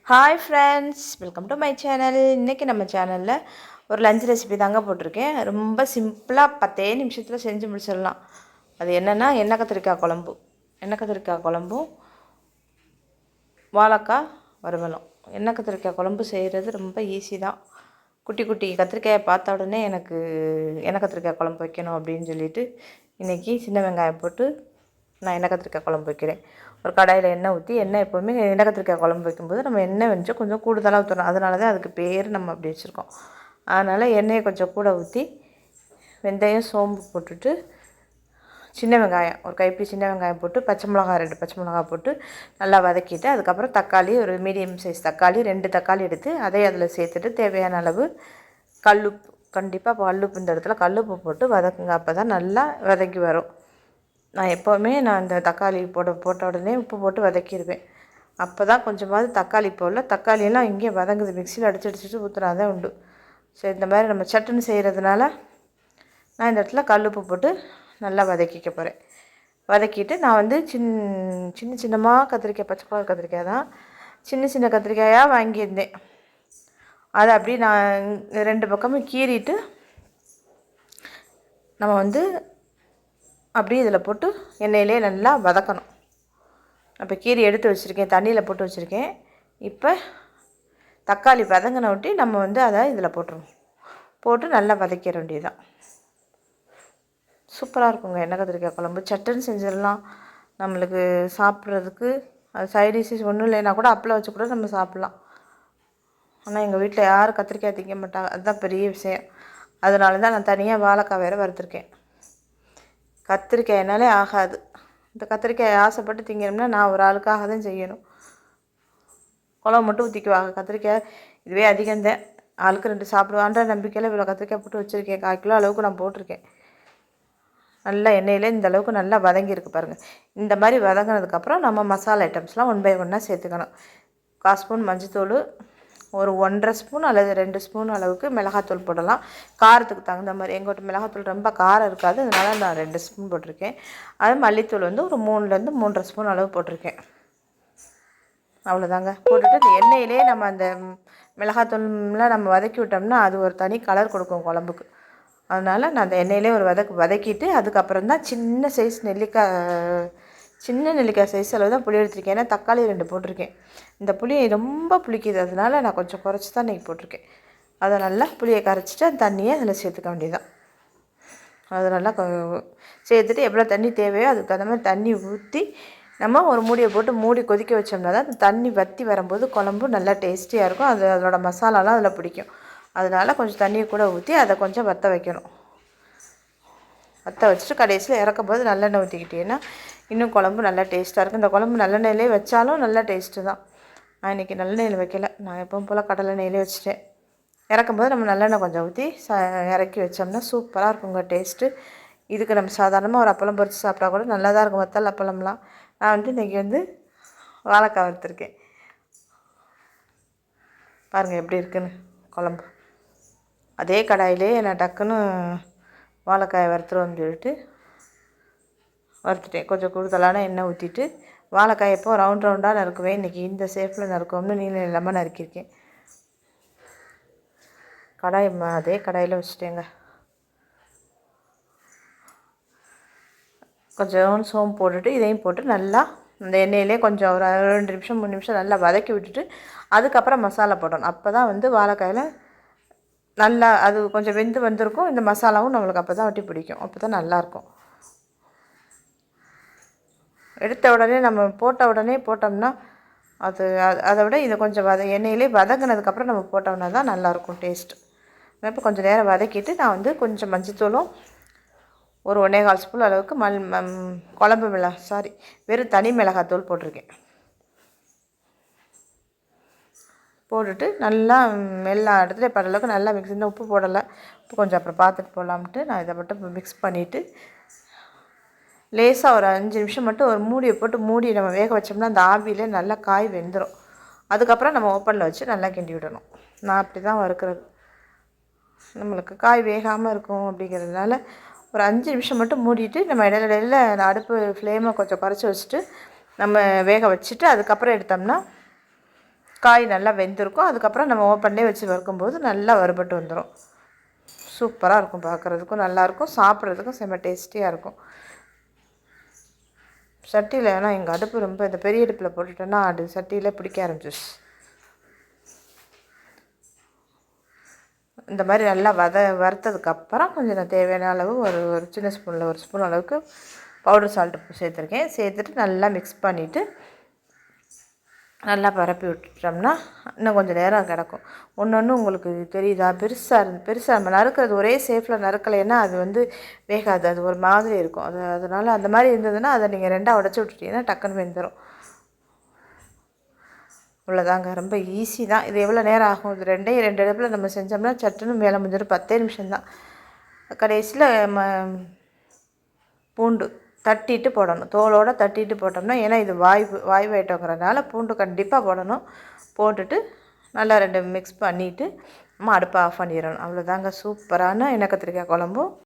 Hi friends, welcome to my channel. இன்றைக்கி நம்ம சேனலில் ஒரு லஞ்ச் ரெசிபி தாங்க போட்டிருக்கேன். ரொம்ப சிம்பிளாக 10 நிமிஷத்தில் செஞ்சு முடிச்சிடலாம். அது என்னென்னா எண்ணெய் கத்திரிக்காய் குழம்பும் வாழைக்காய் வறுவலும். எண்ணெய் கத்திரிக்காய் குழம்பு செய்கிறது ரொம்ப ஈஸி தான். குட்டி குட்டி கத்திரிக்காயை பார்த்த உடனே எனக்கு எண்ணெய் கத்திரிக்காய் குழம்பு வைக்கணும் அப்படின்னு சொல்லிட்டு இன்றைக்கி சின்ன வெங்காயம் போட்டு நான் எண்ணெய் கத்திரிக்காய் குழம்பு வைக்கிறேன். ஒரு கடாயில் எண்ணெய் ஊற்றி, எண்ணெய் எப்போவுமே எண்ணெய் கத்திரிக்காய் குழம்பு வைக்கும்போது நம்ம எண்ணெய் வந்து கொஞ்சம் கூடுதலாக ஊற்றணும். அதனால தான் அதுக்கு பேர் நம்ம அப்படி வச்சுருக்கோம். அதனால் எண்ணெயை கொஞ்சம் கூட ஊற்றி வெந்தயம் சோம்பு போட்டுட்டு சின்ன வெங்காயம் ஒரு கைப்பிடி சின்ன வெங்காயம் போட்டு 2 பச்சை மிளகா போட்டு நல்லா வதக்கிட்டு, அதுக்கப்புறம் தக்காளி ஒரு மீடியம் சைஸ் தக்காளி 2 தக்காளி எடுத்து அதையும் அதில் சேர்த்துட்டு தேவையான அளவு கல்லுப்பு, கண்டிப்பாக கல்லுப்பு இந்த இடத்துல கல்லுப்பு போட்டு வதக்குங்க. அப்போ தான் நல்லா வதக்கி வரும். நான் எப்போவுமே இந்த தக்காளி போட்ட உடனே உப்பு போட்டு வதக்கிடுவேன். அப்போ தான் கொஞ்சமாவது தக்காளி தக்காளியெல்லாம் இங்கே வதங்குது, மிக்சியில் அடிச்சுட்டு ஊற்றுனாதான் உண்டு. சரி, இந்த மாதிரி நம்ம சட்டுன்னு செய்கிறதுனால நான் இந்த இடத்துல கல்லுப்பு போட்டு நல்லா வதக்கிக்க போகிறேன். வதக்கிட்டு நான் சின்னமாக கத்திரிக்காய், பச்சை கலர் கத்திரிக்காய் தான், சின்ன கத்திரிக்காயாக வாங்கியிருந்தேன். அதை அப்படி நான் 2 பக்கமும் கீறிட்டு நம்ம அப்படியே இதில் போட்டு எண்ணெயிலே நல்லா வதக்கணும். இப்போ கீரி எடுத்து வச்சுருக்கேன், தண்ணியில் போட்டு வச்சுருக்கேன். இப்போ தக்காளி வதங்கின ஒட்டி நம்ம அதை இதில் போட்டு நல்லா வதக்கிற வேண்டியதுதான். சூப்பராக இருக்குங்க எண்ணெய் கத்திரிக்காய் குழம்பு. சட்டுன்னு செஞ்சிடலாம். நம்மளுக்கு சாப்பிட்றதுக்கு அது சைட் டிஷ்ஷஸ் ஒன்றும் இல்லைன்னா கூட அப்பளம் வச்சு கூட நம்ம சாப்பிட்லாம். ஆனால் எங்கள் வீட்டில் யாரும் கத்திரிக்காய் திங்க மாட்டாங்க, அதுதான் பெரிய விஷயம். அதனால தான் நான் தனியாக வாழைக்காய் வேறு வறுத்துருக்கேன். கத்திரிக்காயினாலே ஆகாது. இந்த கத்திரிக்காய் ஆசைப்பட்டு திங்கணும்னா நான் ஒரு ஆளுக்காக தான் செய்யணும். குழம்பு மட்டும் ஊற்றிக்குவாங்க. கத்திரிக்காய் இதுவே அதிகம்தான், ஆளுக்கு 2 சாப்பிடுவான்ற நம்பிக்கையில் இவ்வளோ கத்திரிக்காய் போட்டு வச்சுருக்கேன். 1/4 கிலோ அளவுக்கு நான் போட்டிருக்கேன். நல்லா எண்ணெயிலே இந்த அளவுக்கு நல்லா வதங்கியிருக்கு பாருங்கள். இந்த மாதிரி வதங்கினதுக்கப்புறம் நம்ம மசாலா ஐட்டம்ஸ்லாம் 1 பை 1 சேர்த்துக்கணும். 1/4 ஸ்பூன் மஞ்சத்தூள், ஒரு 1.5 ஸ்பூன் அல்லது 2 ஸ்பூன் அளவுக்கு மிளகாத்தூள் போடலாம். காரத்துக்கு தகுந்த மாதிரி. எங்கள்கிட்ட மிளகாத்தூள் ரொம்ப காரம் இருக்காது, அதனால் நான் 2 ஸ்பூன் போட்டிருக்கேன். அது மல்லித்தூள் ஒரு 3லேருந்து 3.5 ஸ்பூன் அளவு போட்டிருக்கேன். அவ்வளோதாங்க. போட்டுட்டு இந்த எண்ணெயிலே நம்ம அந்த மிளகாத்தூள்லாம் நம்ம வதக்கி விட்டோம்னா அது ஒரு தனி கலர் கொடுக்கும் குழம்புக்கு. அதனால் நான் அந்த எண்ணெயிலே ஒரு வதக்கிட்டு அதுக்கப்புறம் தான் சின்ன நெல்லிக்காய் சைஸ் அளவு தான் புளி எடுத்திருக்கேன். ஏன்னா தக்காளி 2 போட்டிருக்கேன். இந்த புளி ரொம்ப புளிக்குது, அதனால் நான் கொஞ்சம் குறைச்சி தான் இன்றைக்கி போட்டிருக்கேன். அதை நல்லா புளியை கரைச்சிட்டு அந்த தண்ணியை அதில் சேர்த்துக்க வேண்டியதுதான். அது நல்லா சேர்த்துட்டு எவ்வளோ தண்ணி தேவையோ அதுக்கு தகுந்த மாதிரி தண்ணி ஊற்றி நம்ம ஒரு மூடியை போட்டு மூடி கொதிக்க வச்சோம்னா தான் அந்த தண்ணி வற்றி வரும்போது குழம்பு நல்லா டேஸ்டியாக இருக்கும். அதோட மசாலாலாம் அதில் பிடிக்கும். அதனால் கொஞ்சம் தண்ணியை கூட ஊற்றி அதை கொஞ்சம் வற்ற வைக்கணும். வற்ற வச்சுட்டு கடைசியில் இறக்கும் போது நல்லெண்ணெய் ஊற்றிக்கிட்டேன்னா இன்னும் குழம்பு நல்லா டேஸ்ட்டாக இருக்கும். இந்த குழம்பு நல்லெண்ணெயிலே வச்சாலும் நல்லா டேஸ்ட்டு தான். நான் இன்றைக்கி நல்லெண்ணெயில் வைக்கல, நான் எப்பவும் போல் கடலை எண்ணெயிலே வச்சுட்டேன். இறக்கும்போது நம்ம நல்லெண்ணெய் கொஞ்சம் ஊற்றி இறக்கி வச்சோம்னா சூப்பராக இருக்குங்க டேஸ்ட்டு. இதுக்கு நம்ம சாதாரணமாக ஒரு அப்பளம் பொரித்து சாப்பிட்டா கூட நல்லா தான் இருக்கும். வத்தல் அப்பளம்லாம். நான் இன்றைக்கி வாழைக்காய் வறுத்துருக்கேன். பாருங்கள் எப்படி இருக்குன்னு குழம்பு. அதே கடாயிலே நான் டக்குன்னு வாழைக்காயை வறுத்துருவோம்னு சொல்லிட்டு வறுத்துட்டேன். கொஞ்சம் கூடுதலான எண்ணெய் ஊற்றிட்டு வாழைக்காய் எப்போ ரவுண்டாக நறுக்குவேன். இன்றைக்கி இந்த ஷேப்பில் நறுக்குவோம்னு நீளம் இல்லாமல் நறுக்கியிருக்கேன். அதே கடாயில் வச்சுட்டேங்க. கொஞ்சம் சோம்பு போட்டுட்டு இதையும் போட்டு நல்லா இந்த எண்ணெயிலே கொஞ்சம் ஒரு 2 நிமிஷம் 3 நிமிஷம் நல்லா வதக்கி விட்டுட்டு அதுக்கப்புறம் மசாலா போடணும். அப்போ தான் வாழைக்காயில் நல்லா அது கொஞ்சம் வெந்து வந்திருக்கும். இந்த மசாலாவும் நம்மளுக்கு அப்போ தான் ஒட்டி பிடிக்கும். அப்போ தான் நல்லாயிருக்கும். எடுத்த உடனே நம்ம போட்ட உடனே போட்டோம்னா அதை விட இதை கொஞ்சம் எண்ணெயிலே வதங்கினதுக்கப்புறம் நம்ம போட்டோம்னா தான் நல்லாயிருக்கும் டேஸ்ட்டு. இப்போ கொஞ்சம் நேரம் வதக்கிட்டு நான் கொஞ்சம் மஞ்சத்தூளும் ஒரு 1.25 ஸ்பூன் அளவுக்கு குழம்பு வெறும் தனி மிளகாத்தூள் போட்டிருக்கேன். போட்டுட்டு நல்லா எல்லா இடத்துலையும் படுற அளவுக்கு நல்லா மிக்ஸ். இன்னும் உப்பு போடலை, உப்பு கொஞ்சம் அப்புறம் பார்த்துட்டு போடலாம்ட்டு நான் இதை மட்டும் மிக்ஸ் பண்ணிவிட்டு லேசாக ஒரு 5 நிமிஷம் மட்டும் ஒரு மூடியை போட்டு மூடி நம்ம வேக வச்சோம்னா அந்த ஆவியில் நல்லா காய் வெந்துடும். அதுக்கப்புறம் நம்ம ஓப்பனில் வச்சு நல்லா கிண்டி விடணும். நான் அப்படி தான் வறுக்கிறது. நம்மளுக்கு காய் வேகாமல் இருக்கும் அப்படிங்கிறதுனால ஒரு 5 நிமிஷம் மட்டும் மூடிட்டு நம்ம இடையில அடுப்பு ஃப்ளேமை கொஞ்சம் குறைச்சி வச்சுட்டு நம்ம வேக வச்சுட்டு அதுக்கப்புறம் எடுத்தோம்னா காய் நல்லா வெந்திருக்கும். அதுக்கப்புறம் நம்ம ஓப்பன்லேயே வச்சு வறுக்கும்போது நல்லா வறுபட்டு வந்துடும். சூப்பராக இருக்கும், பார்க்குறதுக்கும் நல்லாயிருக்கும், சாப்பிட்றதுக்கும் செம்ம டேஸ்டியாக இருக்கும். சட்டியில் ஏன்னா எங்கள் அடுப்பு ரொம்ப இந்த பெரிய அடுப்பில் போட்டுட்டோன்னா அது சட்டியில் பிடிக்க ஆரம்பிச்சிச்சு. இந்த மாதிரி நல்லா வறுத்ததுக்கப்புறம் கொஞ்சம் தேவையான அளவு ஒரு சின்ன ஸ்பூனில் 1 ஸ்பூன் அளவுக்கு பவுடர் சால்ட்டு சேர்த்துருக்கேன். சேர்த்துட்டு நல்லா மிக்ஸ் பண்ணிவிட்டு நல்லா பரப்பி விட்டுட்டோம்னா இன்னும் கொஞ்சம் நேரம் கிடக்கும். ஒன்று உங்களுக்கு தெரியுதா, பெருசாக நம்ம நறுக்கிறது ஒரே சேஃபில் நறுக்கலைன்னா அது வேகாது, அது ஒரு மாதிரி இருக்கும். அதனால் அந்த மாதிரி இருந்ததுன்னா அதை நீங்கள் 2ஆக உடச்சி விட்டுட்டீங்கன்னா டக்குன்னு வெந்துடும். இவ்வளோதாங்க, ரொம்ப ஈஸி தான். இது எவ்வளோ நேரம் ஆகும்? இது 2 அடுப்பில் நம்ம செஞ்சோம்னா சட்டுன்னு வேலை முடிஞ்சிடும். 10 நிமிஷம்தான். கடைசியில் பூண்டு தட்டிட்டு போடணும், தோலோடு தட்டிட்டு போட்டோம்னா, ஏன்னா இது வாய்வாயிட்டோங்கிறதுனால பூண்டு கண்டிப்பாக போடணும். போட்டுட்டு நல்லா 2 மிக்ஸ் பண்ணிவிட்டு நம்ம அடுப்பை ஆஃப் பண்ணிடணும். அவ்வளோதாங்க, சூப்பரான எண்ணெய் கத்திரிக்காய் குழம்பும்